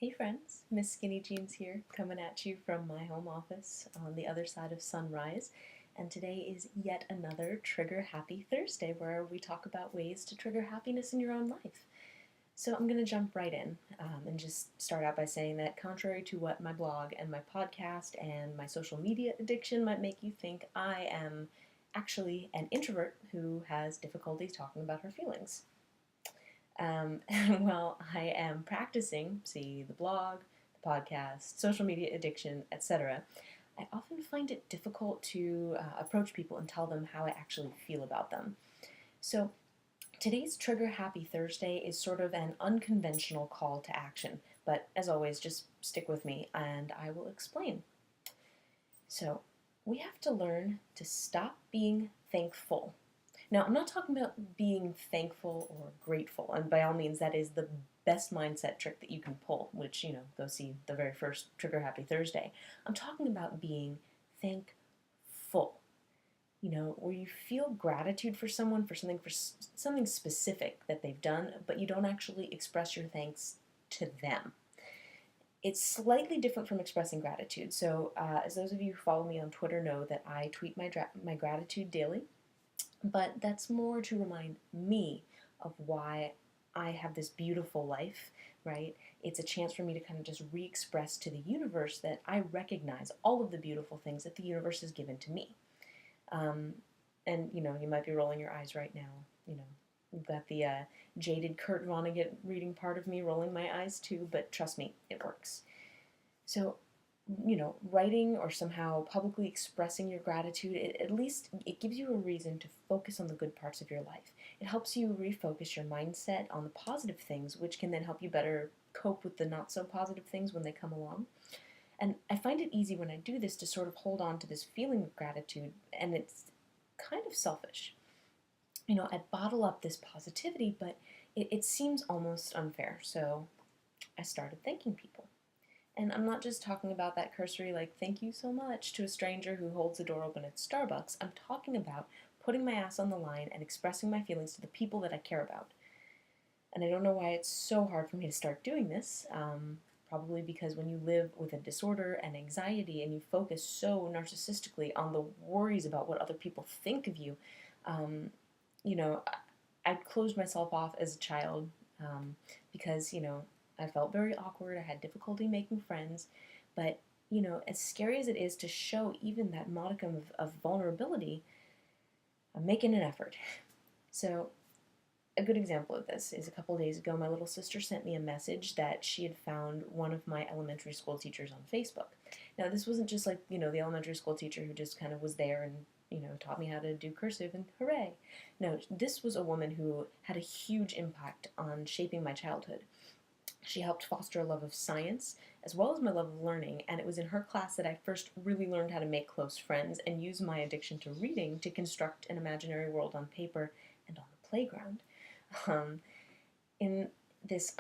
Hey friends, Miss Skinny Jeans here, coming at you from my home office on the other side of Sunrise. And today is yet another Trigger Happy Thursday where we talk about ways to trigger happiness in your own life. So I'm going to jump right in and just start out by saying that contrary to what my blog and my podcast and my social media addiction might make you think, I am actually an introvert who has difficulty talking about her feelings. And while I am practicing, see the blog, the podcast, social media addiction, etc., I often find it difficult to approach people and tell them how I actually feel about them. So today's Trigger Happy Thursday is sort of an unconventional call to action, but as always, just stick with me and I will explain. So we have to learn to stop being thankful. Now, I'm not talking about being thankful or grateful, and by all means, that is the best mindset trick that you can pull, which, go see the very first Trigger Happy Thursday. I'm talking about being thankful, where you feel gratitude for someone for something specific that they've done, but you don't actually express your thanks to them. It's slightly different from expressing gratitude. So, as those of you who follow me on Twitter know that I tweet my gratitude daily. But that's more to remind me of why I have this beautiful life, right? It's a chance for me to kind of just re-express to the universe that I recognize all of the beautiful things that the universe has given to me. And, you might be rolling your eyes right now. You've got the jaded Kurt Vonnegut reading part of me rolling my eyes too, but trust me, it works. So writing or somehow publicly expressing your gratitude, at least it gives you a reason to focus on the good parts of your life. It helps you refocus your mindset on the positive things, which can then help you better cope with the not so positive things when they come along. And I find it easy when I do this to sort of hold on to this feeling of gratitude, and it's kind of selfish. I bottle up this positivity, but it seems almost unfair. So I started thanking people. And I'm not just talking about that cursory, thank you so much to a stranger who holds the door open at Starbucks. I'm talking about putting my ass on the line and expressing my feelings to the people that I care about. And I don't know why it's so hard for me to start doing this. Probably because when you live with a disorder and anxiety and you focus so narcissistically on the worries about what other people think of you, um, you know, I closed myself off as a child because, I felt very awkward. I had difficulty making friends. But, as scary as it is to show even that modicum of vulnerability, I'm making an effort. So, a good example of this is a couple days ago, my little sister sent me a message that she had found one of my elementary school teachers on Facebook. Now, this wasn't just like, the elementary school teacher who just kind of was there and taught me how to do cursive and hooray. No, this was a woman who had a huge impact on shaping my childhood. She helped foster a love of science as well as my love of learning, and it was in her class that I first really learned how to make close friends and use my addiction to reading to construct an imaginary world on paper and on the playground. Um, in this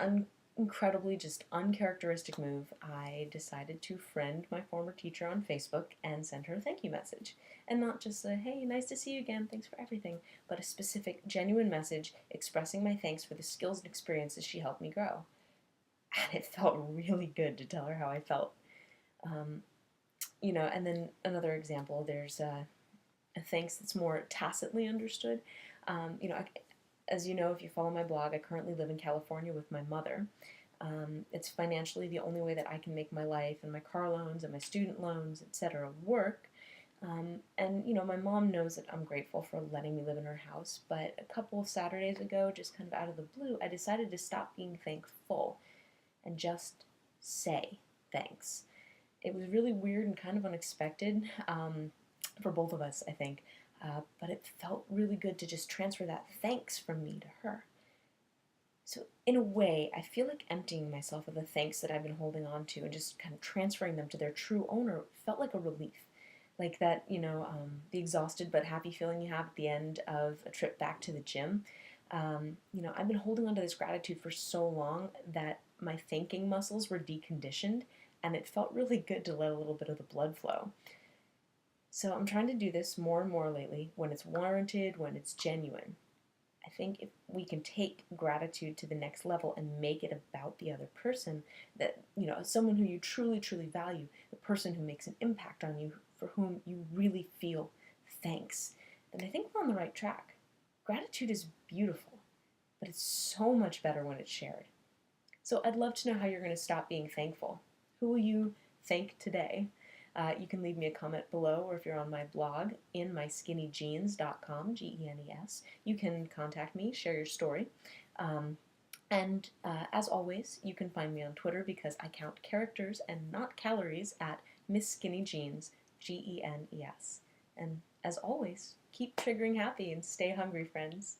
incredibly just uncharacteristic move, I decided to friend my former teacher on Facebook and send her a thank you message. And not just a, hey, nice to see you again, thanks for everything, but a specific, genuine message expressing my thanks for the skills and experiences she helped me grow. And it felt really good to tell her how I felt. Um, and then another example, there's a thanks that's more tacitly understood. As you know, if you follow my blog, I currently live in California with my mother. It's financially the only way that I can make my life and my car loans and my student loans, etc., work. And my mom knows that I'm grateful for letting me live in her house, but a couple of Saturdays ago, just kind of out of the blue, I decided to stop being thankful and just say thanks. It was really weird and kind of unexpected for both of us, I think. But it felt really good to just transfer that thanks from me to her. So, in a way, I feel like emptying myself of the thanks that I've been holding on to and just kind of transferring them to their true owner felt like a relief. Like that, the exhausted but happy feeling you have at the end of a trip back to the gym. I've been holding on to this gratitude for so long that my thanking muscles were deconditioned, and it felt really good to let a little bit of the blood flow. So I'm trying to do this more and more lately when it's warranted, when it's genuine. I think if we can take gratitude to the next level and make it about the other person, that, someone who you truly, truly value, the person who makes an impact on you, for whom you really feel thanks, then I think we're on the right track. Gratitude is beautiful, but it's so much better when it's shared. So I'd love to know how you're going to stop being thankful. Who will you thank today? You can leave me a comment below, or if you're on my blog, inmyskinnyjeans.com, Genes, you can contact me, share your story. And as always, you can find me on Twitter, because I count characters and not calories, at Miss Skinny Jeans, Genes. And as always, keep triggering happy and stay hungry, friends.